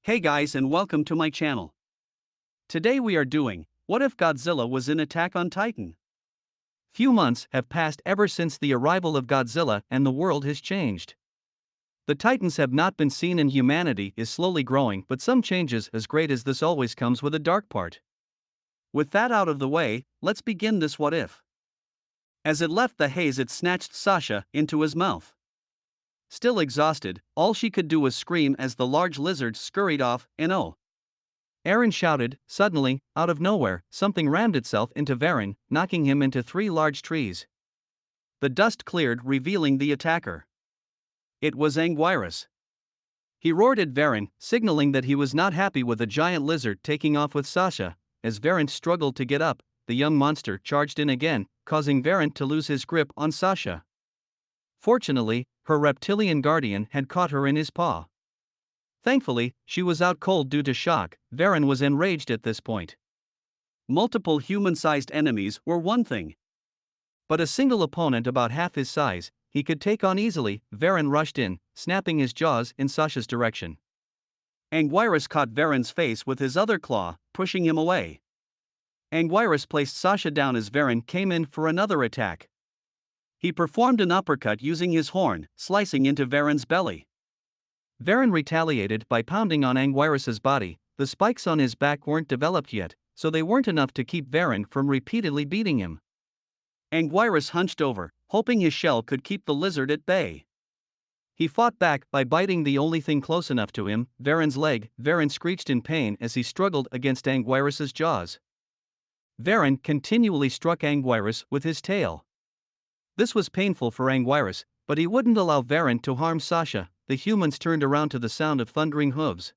Hey guys, and welcome to my channel. Today we are doing, what if Godzilla was in Attack on Titan? Few months have passed ever since the arrival of Godzilla and the world has changed. The Titans have not been seen and humanity is slowly growing, but some changes as great as this always comes with a dark part. With that out of the way, let's begin this what if. As it left the haze, it snatched Sasha into his mouth. Still exhausted, all she could do was scream as the large lizard scurried off, and oh. Eren shouted. Suddenly, out of nowhere, something rammed itself into Varen, knocking him into 3 large trees. The dust cleared, revealing the attacker. It was Anguirus. He roared at Varen, signaling that he was not happy with the giant lizard taking off with Sasha. As Varen struggled to get up, the young monster charged in again, causing Varen to lose his grip on Sasha. Fortunately, her reptilian guardian had caught her in his paw. Thankfully, she was out cold due to shock. Varen was enraged at this point. Multiple human-sized enemies were one thing, but a single opponent about half his size, he could take on easily. Varen rushed in, snapping his jaws in Sasha's direction. Anguirus caught Varen's face with his other claw, pushing him away. Anguirus placed Sasha down as Varen came in for another attack. He performed an uppercut using his horn, slicing into Varen's belly. Varen retaliated by pounding on Anguirus's body. The spikes on his back weren't developed yet, so they weren't enough to keep Varen from repeatedly beating him. Anguirus hunched over, hoping his shell could keep the lizard at bay. He fought back by biting the only thing close enough to him, Varen's leg. Varen screeched in pain as he struggled against Anguirus's jaws. Varen continually struck Anguirus with his tail. This was painful for Anguirus, but he wouldn't allow Varen to harm Sasha. The humans turned around to the sound of thundering hooves.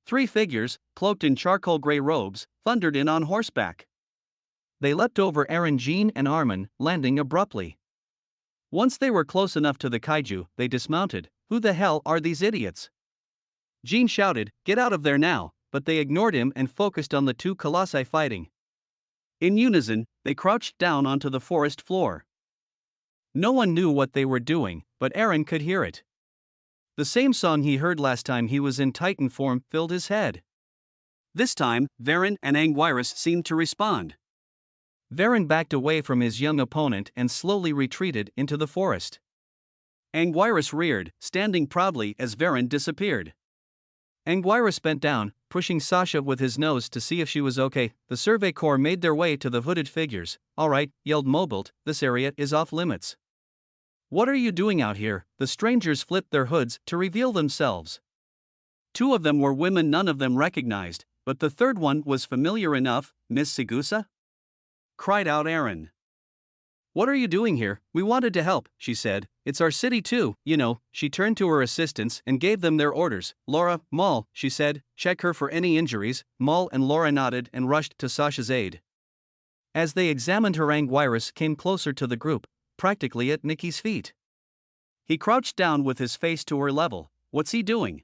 3 figures, cloaked in charcoal gray robes, thundered in on horseback. They leapt over Eren, Jean, and Armin, landing abruptly. Once they were close enough to the kaiju, they dismounted. Who the hell are these idiots? Jean shouted, "Get out of there now," but they ignored him and focused on the 2 colossi fighting. In unison, they crouched down onto the forest floor. No one knew what they were doing, but Eren could hear it. The same song he heard last time he was in Titan form filled his head. This time, Varen and Anguirus seemed to respond. Varen backed away from his young opponent and slowly retreated into the forest. Anguirus reared, standing proudly as Varen disappeared. Anguirus bent down, pushing Sasha with his nose to see if she was okay. The Survey Corps made their way to the hooded figures. "All right," yelled Mobilt, "this area is off limits." "What are you doing out here?" The strangers flipped their hoods to reveal themselves. 2 of them were women none of them recognized, but the third one was familiar enough. "Miss Segusa?" cried out Eren. "What are you doing here? We wanted to help," she said. "It's our city too, you know." She turned to her assistants and gave them their orders. "Laura, Maul," she said, "check her for any injuries." Maul and Laura nodded and rushed to Sasha's aid. As they examined her, Anguirus came closer to the group, practically at Nikki's feet. He crouched down with his face to her level. "What's he doing?"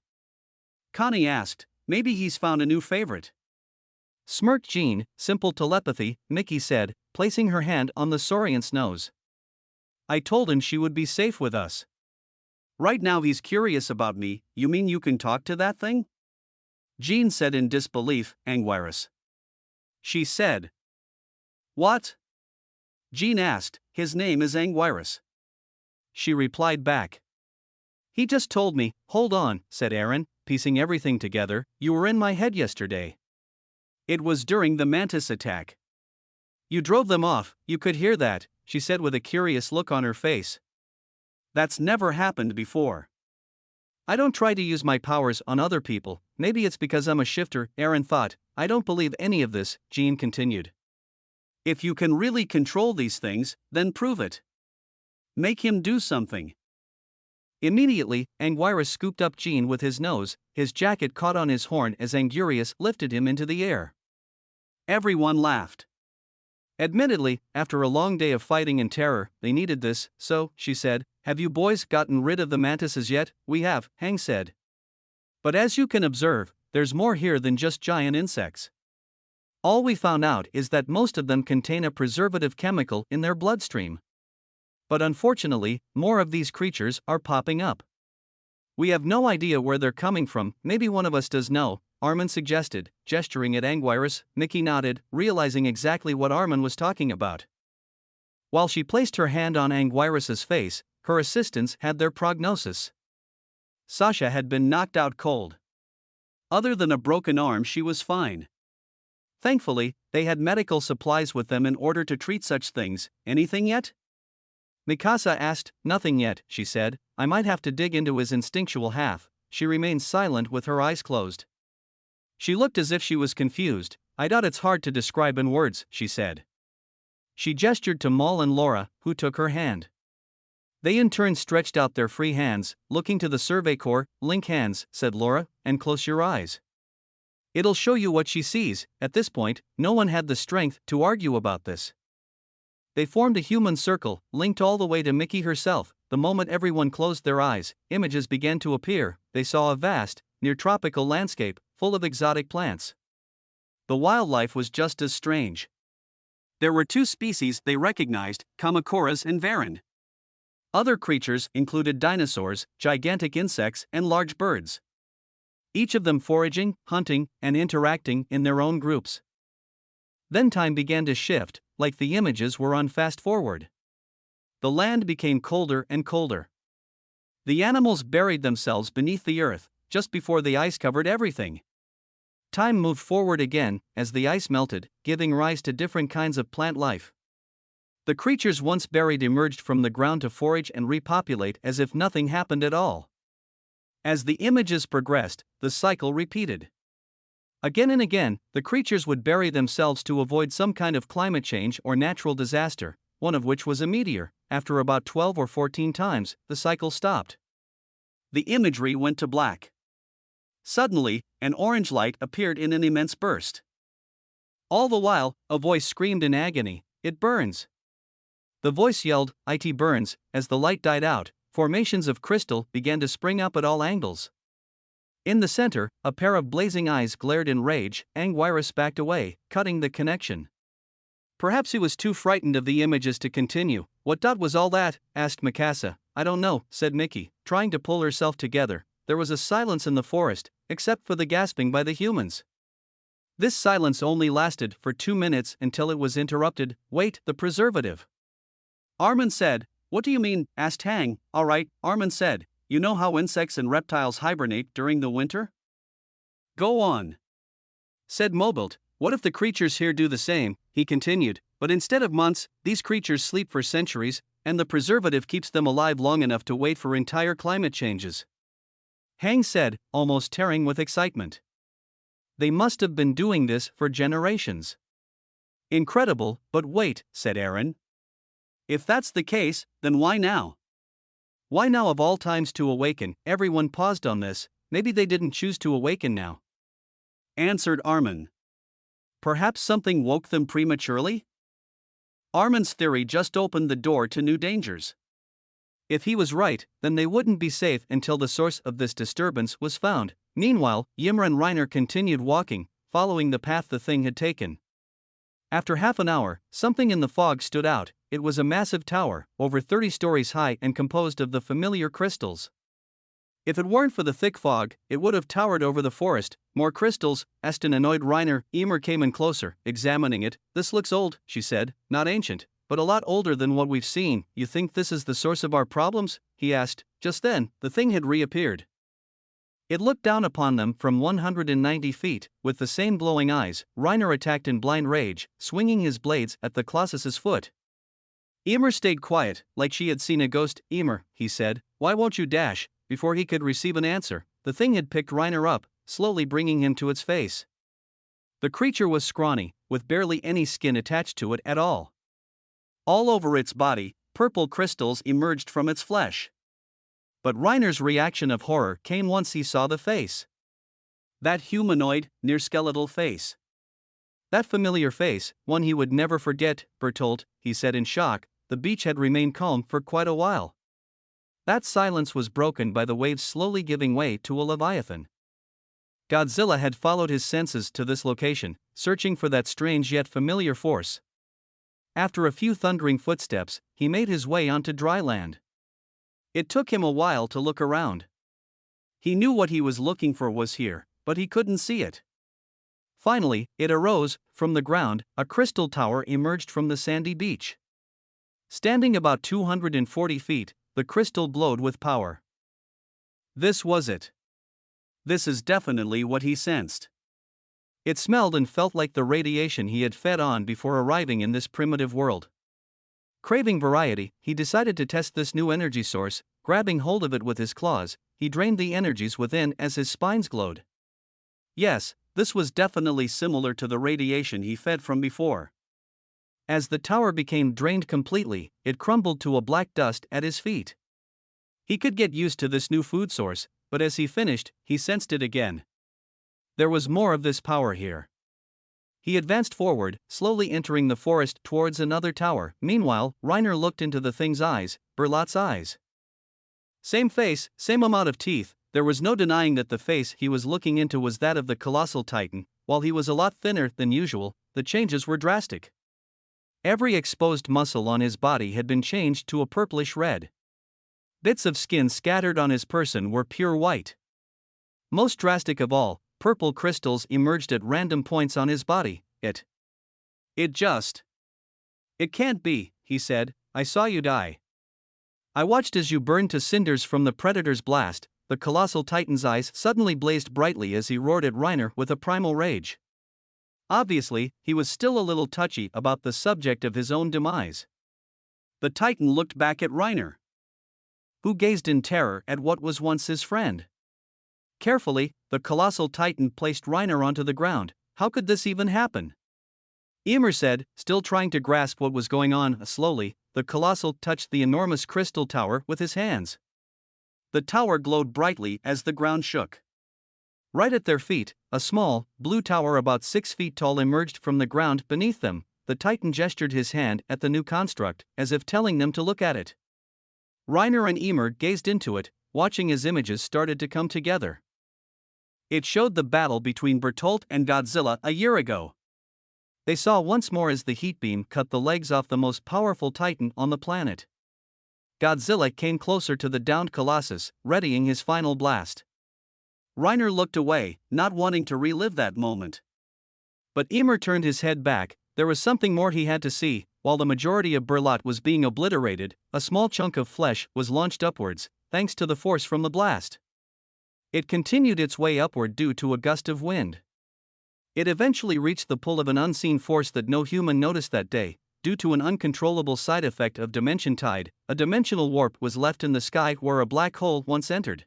Connie asked. "Maybe he's found a new favorite." Smirked Jean. "Simple telepathy," Nikki said, placing her hand on the Saurian's nose. "I told him she would be safe with us. Right now he's curious about me." "You mean you can talk to that thing?" Jean said in disbelief. "Anguirus," she said. "What?" Jean asked. "His name is Anguirus," she replied back. "He just told me." "Hold on," said Eren, piecing everything together. "You were in my head yesterday. It was during the Mantis attack. You drove them off." "You could hear that," she said with a curious look on her face. "That's never happened before." "I don't try to use my powers on other people. Maybe it's because I'm a shifter," Eren thought. "I don't believe any of this," Jean continued. "If you can really control these things, then prove it. Make him do something." Immediately, Anguirus scooped up Jean with his nose. His jacket caught on his horn as Anguirus lifted him into the air. Everyone laughed. Admittedly, after a long day of fighting and terror, they needed this. "So," she said, "have you boys gotten rid of the mantises yet?" "We have," Hang said. "But as you can observe, there's more here than just giant insects. All we found out is that most of them contain a preservative chemical in their bloodstream. But unfortunately, more of these creatures are popping up. We have no idea where they're coming from, maybe one of us does know, Armin suggested, gesturing at Anguirus. Mickey nodded, realizing exactly what Armin was talking about. While she placed her hand on Anguirus's face, her assistants had their prognosis. Sasha had been knocked out cold. Other than a broken arm, she was fine. Thankfully, they had medical supplies with them in order to treat such things. Anything yet? Mikasa asked. Nothing yet, she said. I might have to dig into his instinctual half. She remained silent with her eyes closed. She looked as if she was confused. I doubt it's hard to describe in words, she said. She gestured to Maul and Laura, who took her hand. They in turn stretched out their free hands, looking to the Survey Corps. Link hands, said Laura, and close your eyes. It'll show you what she sees. At this point, no one had the strength to argue about this. They formed a human circle, linked all the way to Mickey herself. The moment everyone closed their eyes, images began to appear. They saw a vast, near-tropical landscape, full of exotic plants. The wildlife was just as strange. There were two species they recognized, Kamakuras and Varan. Other creatures included dinosaurs, gigantic insects, and large birds. Each of them foraging, hunting, and interacting in their own groups. Then time began to shift, like the images were on fast forward. The land became colder and colder. The animals buried themselves beneath the earth, just before the ice covered everything. Time moved forward again, as the ice melted, giving rise to different kinds of plant life. The creatures once buried emerged from the ground to forage and repopulate as if nothing happened at all. As the images progressed, the cycle repeated. Again and again, the creatures would bury themselves to avoid some kind of climate change or natural disaster, one of which was a meteor. After about 12 or 14 times, the cycle stopped. The imagery went to black. Suddenly, an orange light appeared in an immense burst. All the while, a voice screamed in agony, "It burns!" The voice yelled, "It burns!" As the light died out, formations of crystal began to spring up at all angles. In the center, a pair of blazing eyes glared in rage. Anguirus backed away, cutting the connection. Perhaps he was too frightened of the images to continue. "What was all that?" asked Mikasa. "I don't know," said Mickey, trying to pull herself together. There was a silence in the forest, except for the gasping by the humans. This silence only lasted for 2 minutes until it was interrupted. "Wait, the preservative." Armin said. "What do you mean?" asked Hang. "All right," Armin said. "You know how insects and reptiles hibernate during the winter?" "Go on," said Mobilt. "What if the creatures here do the same?" he continued. "But instead of months, these creatures sleep for centuries, and the preservative keeps them alive long enough to wait for entire climate changes." Hang said, almost tearing with excitement. "They must have been doing this for generations." "Incredible, but wait," said Aaron. "If that's the case, then why now? Why now of all times to awaken?" Everyone paused on this. "Maybe they didn't choose to awaken now," answered Armin. "Perhaps something woke them prematurely?" Armin's theory just opened the door to new dangers. If he was right, then they wouldn't be safe until the source of this disturbance was found. Meanwhile, Ymir and Reiner continued walking, following the path the thing had taken. After half an hour, something in the fog stood out. It was a massive tower, over 30 stories high and composed of the familiar crystals. If it weren't for the thick fog, it would have towered over the forest. "More crystals," asked an annoyed Reiner. Ymir came in closer, examining it. "This looks old," she said. "Not ancient, but a lot older than what we've seen." "You think this is the source of our problems?" he asked. Just then, the thing had reappeared. It looked down upon them from 190 feet, with the same glowing eyes. Reiner attacked in blind rage, swinging his blades at the Colossus's foot. Ymir stayed quiet, like she had seen a ghost. "Ymir," he said, "why won't you dash?" Before he could receive an answer, the thing had picked Reiner up, slowly bringing him to its face. The creature was scrawny, with barely any skin attached to it at all. All over its body, purple crystals emerged from its flesh. But Reiner's reaction of horror came once he saw the face. That humanoid, near-skeletal face. That familiar face, one he would never forget. "Bertolt," he said in shock. The beach had remained calm for quite a while. That silence was broken by the waves slowly giving way to a leviathan. Godzilla had followed his senses to this location, searching for that strange yet familiar force. After a few thundering footsteps, he made his way onto dry land. It took him a while to look around. He knew what he was looking for was here, but he couldn't see it. Finally, it arose. From the ground, a crystal tower emerged from the sandy beach. Standing about 240 feet, the crystal glowed with power. This was it. This is definitely what he sensed. It smelled and felt like the radiation he had fed on before arriving in this primitive world. Craving variety, he decided to test this new energy source. Grabbing hold of it with his claws, he drained the energies within as his spines glowed. Yes, this was definitely similar to the radiation he fed from before. As the tower became drained completely, it crumbled to a black dust at his feet. He could get used to this new food source, but as he finished, he sensed it again. There was more of this power here. He advanced forward, slowly entering the forest towards another tower. Meanwhile, Riner looked into the thing's eyes, Berlot's eyes. Same face, same amount of teeth. There was no denying that the face he was looking into was that of the colossal titan. While he was a lot thinner than usual, the changes were drastic. Every exposed muscle on his body had been changed to a purplish red. Bits of skin scattered on his person were pure white. Most drastic of all, purple crystals emerged at random points on his body. It can't be, he said. I saw you die. I watched as you burned to cinders from the predator's blast. The colossal titan's eyes suddenly blazed brightly as he roared at Riner with a primal rage. Obviously, he was still a little touchy about the subject of his own demise. The titan looked back at Riner, who gazed in terror at what was once his friend. Carefully, the colossal titan placed Riner onto the ground. How could this even happen? Ymir said, still trying to grasp what was going on. Slowly, the colossal touched the enormous crystal tower with his hands. The tower glowed brightly as the ground shook. Right at their feet, a small, blue tower about 6 feet tall emerged from the ground beneath them. The titan gestured his hand at the new construct, as if telling them to look at it. Riner and Ymir gazed into it, watching as images started to come together. It showed the battle between Bertolt and Godzilla a year ago. They saw once more as the heat beam cut the legs off the most powerful titan on the planet. Godzilla came closer to the downed colossus, readying his final blast. Riner looked away, not wanting to relive that moment. But Ymir turned his head back. There was something more he had to see. While the majority of Berlot was being obliterated, a small chunk of flesh was launched upwards, thanks to the force from the blast. It continued its way upward due to a gust of wind. It eventually reached the pull of an unseen force that no human noticed that day. Due to an uncontrollable side effect of dimension tide, a dimensional warp was left in the sky where a black hole once entered.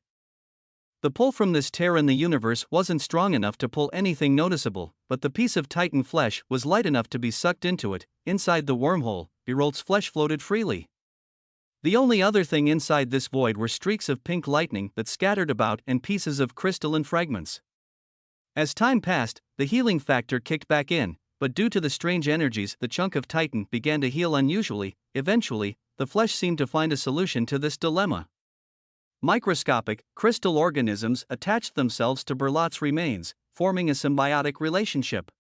The pull from this tear in the universe wasn't strong enough to pull anything noticeable, but the piece of titan flesh was light enough to be sucked into it. Inside the wormhole, Bertolt's flesh floated freely. The only other thing inside this void were streaks of pink lightning that scattered about and pieces of crystalline fragments. As time passed, the healing factor kicked back in, but due to the strange energies, the chunk of titan began to heal unusually. Eventually, the flesh seemed to find a solution to this dilemma. Microscopic, crystal organisms attached themselves to Berlot's remains, forming a symbiotic relationship.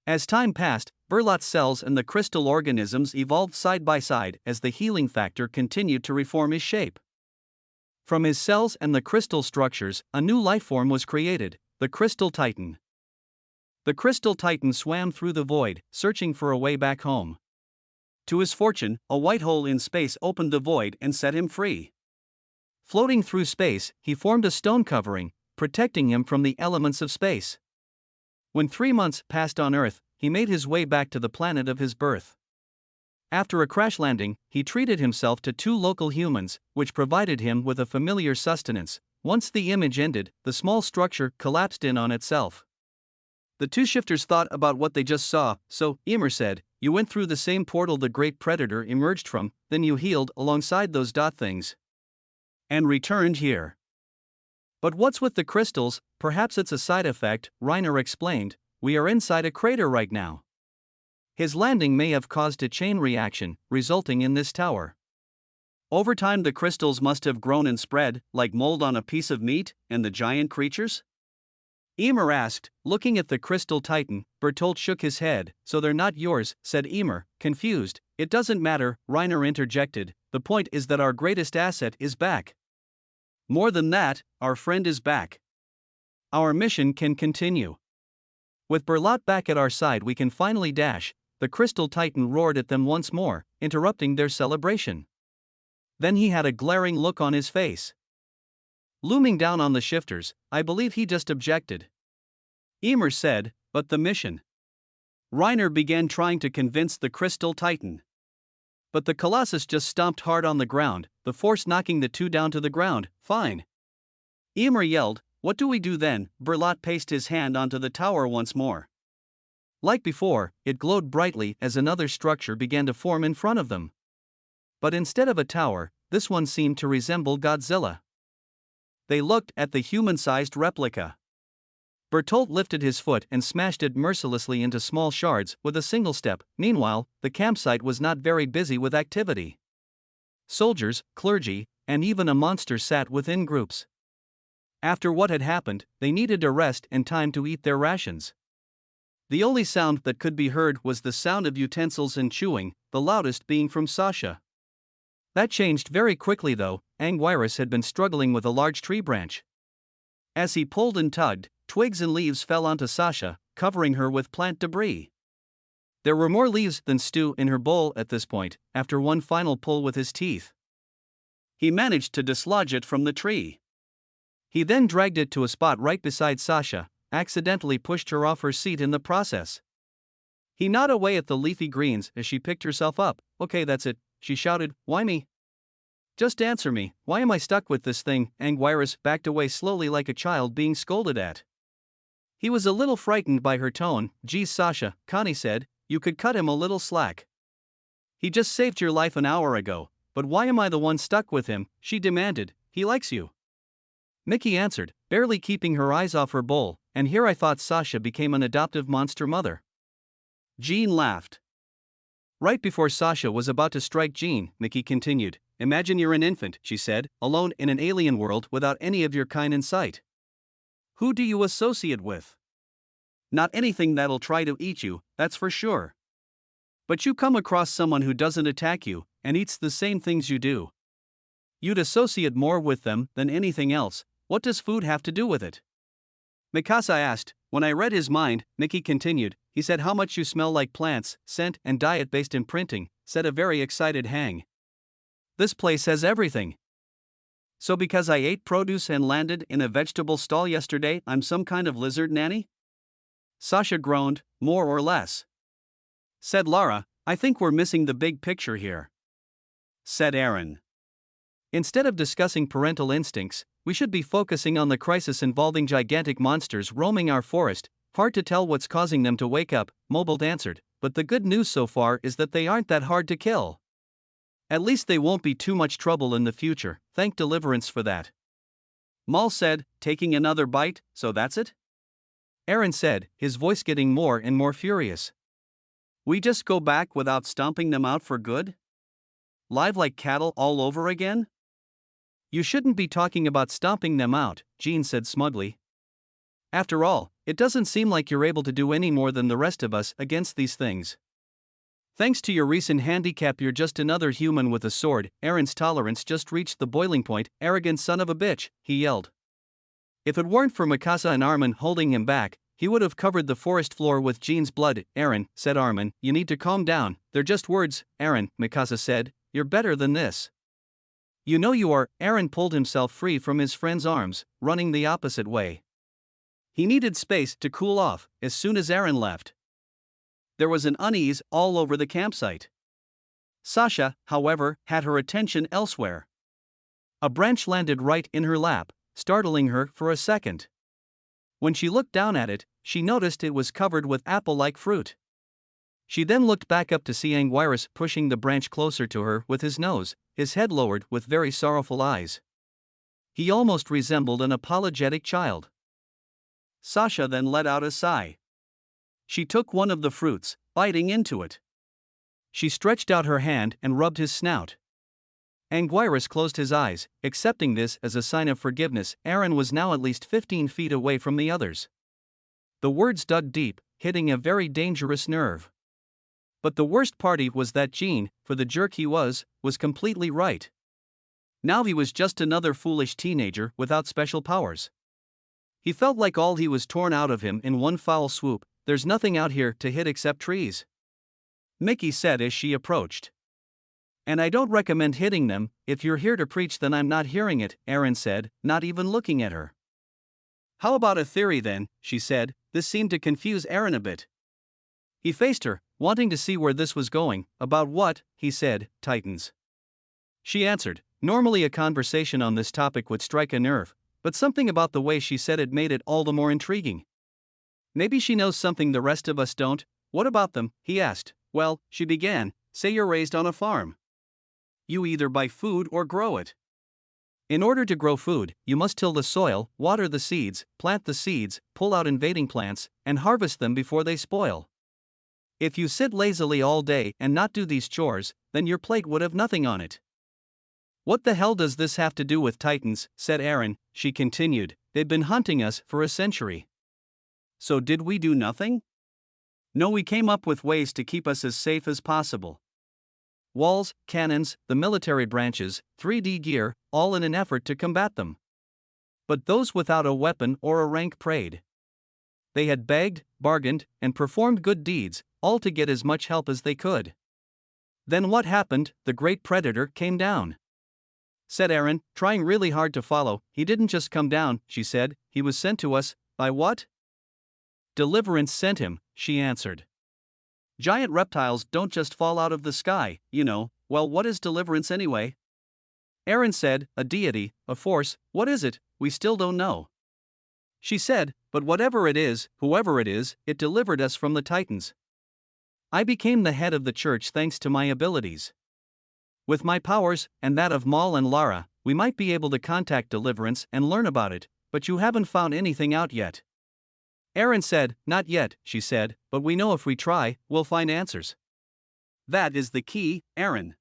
As time passed, Berlot's cells and the crystal organisms evolved side by side as the healing factor continued to reform his shape. From his cells and the crystal structures, a new life form was created, the crystal titan. The crystal titan swam through the void, searching for a way back home. To his fortune, a white hole in space opened the void and set him free. Floating through space, he formed a stone covering, protecting him from the elements of space. When 3 months passed on Earth, he made his way back to the planet of his birth. After a crash landing, he treated himself to 2 local humans, which provided him with a familiar sustenance. Once the image ended, the small structure collapsed in on itself. The 2 shifters thought about what they just saw. So, Ymir said, you went through the same portal the great predator emerged from, then you healed alongside those dot things. And returned here. But what's with the crystals? Perhaps it's a side effect, Riner explained. We are inside a crater right now. His landing may have caused a chain reaction, resulting in this tower. Over time the crystals must have grown and spread, like mold on a piece of meat, and the giant creatures? Ymir asked, looking at the crystal titan. Bertolt shook his head. So they're not yours, said Ymir, confused. It doesn't matter, Riner interjected. The point is that our greatest asset is back. More than that, our friend is back. Our mission can continue. With Berlot back at our side, we can finally dash. The Crystal Titan roared at them once more, interrupting their celebration. Then he had a glaring look on his face. Looming down on the shifters, I believe he just objected. Emer said, but the mission. Riner began trying to convince the Crystal Titan. But the Colossus just stomped hard on the ground, the force knocking the two down to the ground. Fine. Emer yelled, what do we do then? Berlot paced his hand onto the tower once more. Like before, it glowed brightly as another structure began to form in front of them. But instead of a tower, this one seemed to resemble Godzilla. They looked at the human-sized replica. Bertolt lifted his foot and smashed it mercilessly into small shards with a single step. Meanwhile, the campsite was not very busy with activity. Soldiers, clergy, and even a monster sat within groups. After what had happened, they needed a rest and time to eat their rations. The only sound that could be heard was the sound of utensils and chewing, the loudest being from Sasha. That changed very quickly though. Anguirus had been struggling with a large tree branch. As he pulled and tugged, twigs and leaves fell onto Sasha, covering her with plant debris. There were more leaves than stew in her bowl at this point. After one final pull with his teeth, he managed to dislodge it from the tree. He then dragged it to a spot right beside Sasha, accidentally pushed her off her seat in the process. He gnawed away at the leafy greens as she picked herself up. Okay, that's it, she shouted. Why me? Just answer me, why am I stuck with this thing? Anguirus backed away slowly like a child being scolded at. He was a little frightened by her tone. Geez, Sasha, Connie said, you could cut him a little slack. He just saved your life an hour ago, but why am I the one stuck with him? She demanded. He likes you. Mickey answered, barely keeping her eyes off her bowl, and here I thought Sasha became an adoptive monster mother. Jean laughed. Right before Sasha was about to strike Jean, Mickey continued, imagine you're an infant, she said, alone in an alien world without any of your kind in sight. Who do you associate with? Not anything that'll try to eat you, that's for sure. But you come across someone who doesn't attack you, and eats the same things you do. You'd associate more with them than anything else. What does food have to do with it? Mikasa asked. When I read his mind, Mickey continued, he said how much you smell like plants, scent and diet-based imprinting, said a very excited Hang. This place has everything. So because I ate produce and landed in a vegetable stall yesterday, I'm some kind of lizard nanny? Sasha groaned, more or less. Said Lara, I think we're missing the big picture here. Said Aaron. Instead of discussing parental instincts, we should be focusing on the crisis involving gigantic monsters roaming our forest. Hard to tell what's causing them to wake up, Mobold answered, but the good news so far is that they aren't that hard to kill. At least they won't be too much trouble in the future, thank Deliverance for that. Maul said, taking another bite, so that's it? Aaron said, his voice getting more and more furious. We just go back without stomping them out for good? Live like cattle all over again? You shouldn't be talking about stomping them out, Jean said smugly. After all, it doesn't seem like you're able to do any more than the rest of us against these things. Thanks to your recent handicap, you're just another human with a sword. Aaron's tolerance just reached the boiling point. Arrogant son of a bitch, he yelled. If it weren't for Mikasa and Armin holding him back, he would have covered the forest floor with Jean's blood. Aaron, said Armin, you need to calm down, they're just words. Aaron, Mikasa said, you're better than this. You know you are. Aaron pulled himself free from his friend's arms, running the opposite way. He needed space to cool off. As soon as Aaron left, there was an unease all over the campsite. Sasha, however, had her attention elsewhere. A branch landed right in her lap, startling her for a second. When she looked down at it, she noticed it was covered with apple-like fruit. She then looked back up to see Anguirus pushing the branch closer to her with his nose, his head lowered with very sorrowful eyes. He almost resembled an apologetic child. Sasha then let out a sigh. She took one of the fruits, biting into it. She stretched out her hand and rubbed his snout. Anguirus closed his eyes, accepting this as a sign of forgiveness. Aaron was now at least 15 feet away from the others. The words dug deep, hitting a very dangerous nerve. But the worst part was that Jean, for the jerk he was completely right. Now he was just another foolish teenager without special powers. He felt like all he was torn out of him in one foul swoop. There's nothing out here to hit except trees, Mickey said as she approached. And I don't recommend hitting them. If you're here to preach, then I'm not hearing it, Aaron said, not even looking at her. How about a theory then, she said. This seemed to confuse Aaron a bit. He faced her, wanting to see where this was going. About what, he said, Titans. She answered. Normally a conversation on this topic would strike a nerve, but something about the way she said it made it all the more intriguing. Maybe she knows something the rest of us don't. What about them, he asked. Well, she began, say you're raised on a farm. You either buy food or grow it. In order to grow food, you must till the soil, water the seeds, plant the seeds, pull out invading plants, and harvest them before they spoil. If you sit lazily all day and not do these chores, then your plate would have nothing on it. What the hell does this have to do with Titans, said Aaron, she continued, they've been hunting us for a century. So did we do nothing? No, we came up with ways to keep us as safe as possible. Walls, cannons, the military branches, 3D gear, all in an effort to combat them. But those without a weapon or a rank prayed. They had begged, bargained, and performed good deeds, all to get as much help as they could. Then what happened? The great predator came down, said Aaron, trying really hard to follow. He didn't just come down, she said, he was sent to us. By what? Deliverance sent him, she answered. Giant reptiles don't just fall out of the sky, you know. Well, what is deliverance anyway? Aaron said, a deity, a force. What is it? We still don't know. She said, but whatever it is, whoever it is, it delivered us from the Titans. I became the head of the church thanks to my abilities. With my powers, and that of Maul and Lara, we might be able to contact deliverance and learn about it, but you haven't found anything out yet. Aaron said, not yet, she said, but we know if we try, we'll find answers. That is the key, Aaron.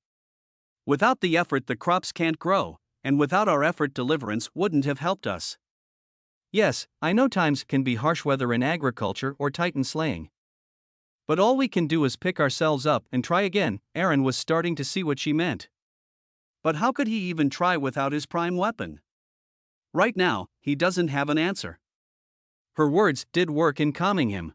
Without the effort the crops can't grow, and without our effort deliverance wouldn't have helped us. Yes, I know times can be harsh whether in agriculture or Titan slaying. But all we can do is pick ourselves up and try again. Aaron was starting to see what she meant. But how could he even try without his prime weapon? Right now, he doesn't have an answer. Her words did work in calming him.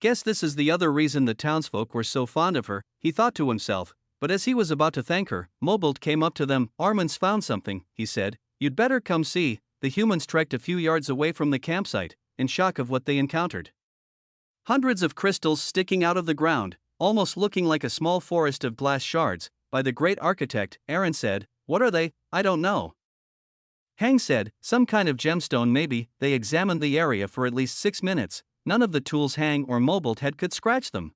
Guess this is the other reason the townsfolk were so fond of her, he thought to himself, but as he was about to thank her, Mobolt came up to them. Armin's found something, he said. You'd better come see. The humans trekked a few yards away from the campsite, in shock of what they encountered. Hundreds of crystals sticking out of the ground, almost looking like a small forest of glass shards, by the great architect, Aaron said. What are they? I don't know. Hang said, some kind of gemstone maybe. They examined the area for at least 6 minutes. None of the tools Hang or Mobolt had could scratch them.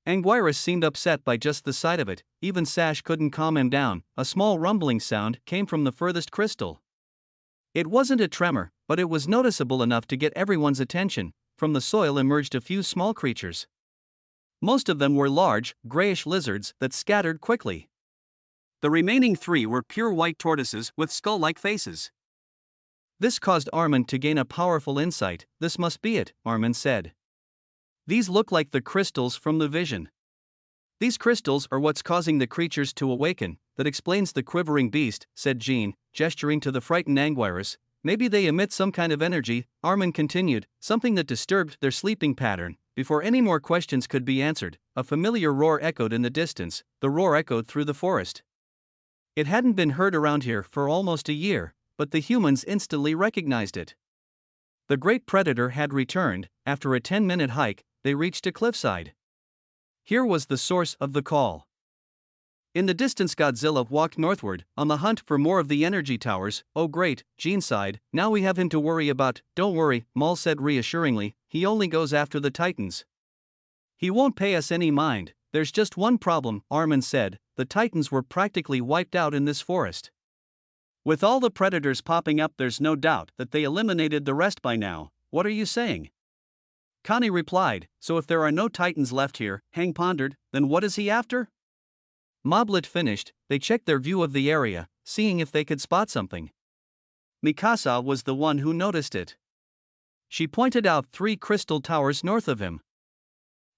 Anguirus seemed upset by just the sight of it. Even Sash couldn't calm him down. A small rumbling sound came from the furthest crystal. It wasn't a tremor, but it was noticeable enough to get everyone's attention. From the soil emerged a few small creatures. Most of them were large, grayish lizards that scattered quickly. The remaining 3 were pure white tortoises with skull-like faces. This caused Armin to gain a powerful insight. This must be it, Armin said. These look like the crystals from the vision. These crystals are what's causing the creatures to awaken. That explains the quivering beast, said Jean, gesturing to the frightened Anguirus. Maybe they emit some kind of energy, Armin continued, something that disturbed their sleeping pattern. Before any more questions could be answered, a familiar roar echoed in the distance. The roar echoed through the forest. It hadn't been heard around here for almost a year, but the humans instantly recognized it. The great predator had returned. After a 10-minute hike, they reached a cliffside. Here was the source of the call. In the distance, Godzilla walked northward, on the hunt for more of the energy towers. Oh great, Jean sighed, now we have him to worry about. Don't worry, Maul said reassuringly, he only goes after the Titans. He won't pay us any mind. There's just one problem, Armin said. The Titans were practically wiped out in this forest. With all the predators popping up, there's no doubt that they eliminated the rest by now. What are you saying? Connie replied, so if there are no Titans left here, Hang pondered, then what is he after? Moblet finished. They checked their view of the area, seeing if they could spot something. Mikasa was the one who noticed it. She pointed out 3 crystal towers north of him.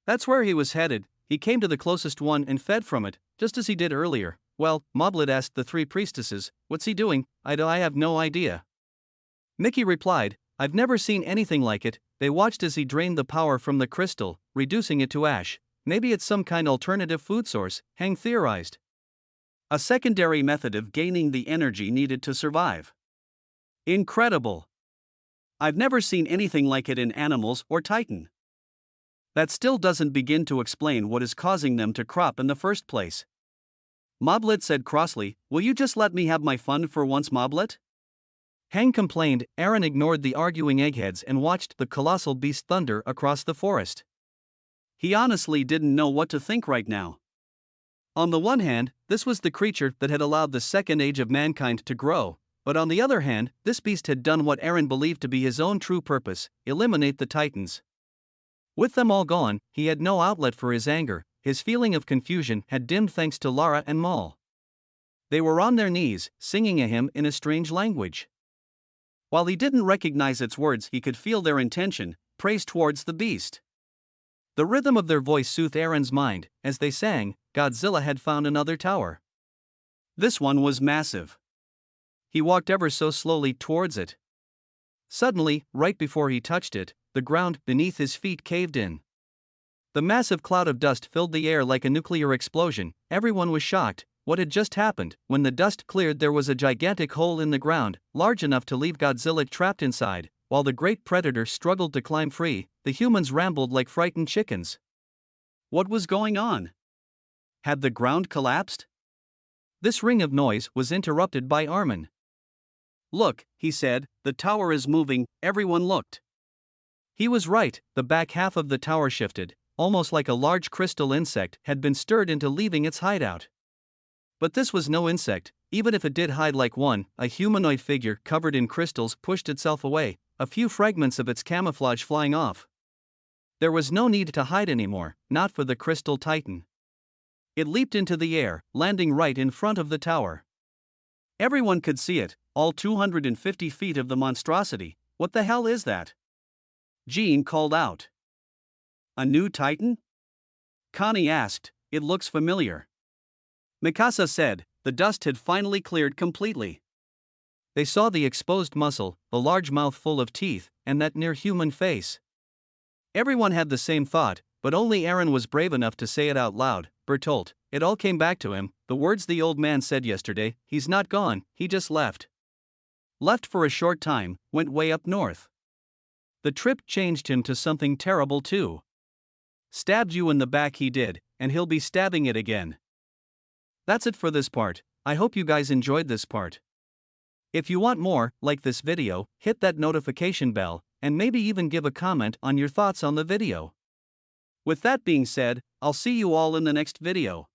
That's where he was headed. He came to the closest one and fed from it, just as he did earlier. Well, Moblet asked the three priestesses, what's he doing? I have no idea. Mickey replied, I've never seen anything like it. They watched as he drained the power from the crystal, reducing it to ash. Maybe it's some kind alternative food source, Hank theorized. A secondary method of gaining the energy needed to survive. Incredible. I've never seen anything like it in animals or Titan. That still doesn't begin to explain what is causing them to crop in the first place. Moblet said crossly, will you just let me have my fun for once, Moblet? Hang complained. Aaron ignored the arguing eggheads and watched the colossal beast thunder across the forest. He honestly didn't know what to think right now. On the one hand, this was the creature that had allowed the second age of mankind to grow, but on the other hand, this beast had done what Aaron believed to be his own true purpose, eliminate the Titans. With them all gone, he had no outlet for his anger. His feeling of confusion had dimmed thanks to Lara and Maul. They were on their knees, singing a hymn in a strange language. While he didn't recognize its words, he could feel their intention, praise towards the beast. The rhythm of their voice soothed Aaron's mind. As they sang, Godzilla had found another tower. This one was massive. He walked ever so slowly towards it. Suddenly, right before he touched it, the ground beneath his feet caved in. The massive cloud of dust filled the air like a nuclear explosion. Everyone was shocked. What had just happened? When the dust cleared, there was a gigantic hole in the ground, large enough to leave Godzilla trapped inside. While the great predator struggled to climb free, the humans rambled like frightened chickens. What was going on? Had the ground collapsed? This ring of noise was interrupted by Armin. Look, he said, the tower is moving. Everyone looked. He was right. The back half of the tower shifted, almost like a large crystal insect had been stirred into leaving its hideout. But this was no insect. Even if it did hide like one, a humanoid figure covered in crystals pushed itself away, a few fragments of its camouflage flying off. There was no need to hide anymore, not for the crystal titan. It leaped into the air, landing right in front of the tower. Everyone could see it, all 250 feet of the monstrosity. What the hell is that? Jean called out. A new titan? Connie asked, it looks familiar. Mikasa said, the dust had finally cleared completely. They saw the exposed muscle, the large mouth full of teeth, and that near-human face. Everyone had the same thought, but only Aaron was brave enough to say it out loud. Bertolt, it all came back to him, the words the old man said yesterday, he's not gone, he just left. Left for a short time, went way up north. The trip changed him to something terrible too. Stabbed you in the back, he did, and he'll be stabbing it again. That's it for this part. I hope you guys enjoyed this part. If you want more, like this video, hit that notification bell, and maybe even give a comment on your thoughts on the video. With that being said, I'll see you all in the next video.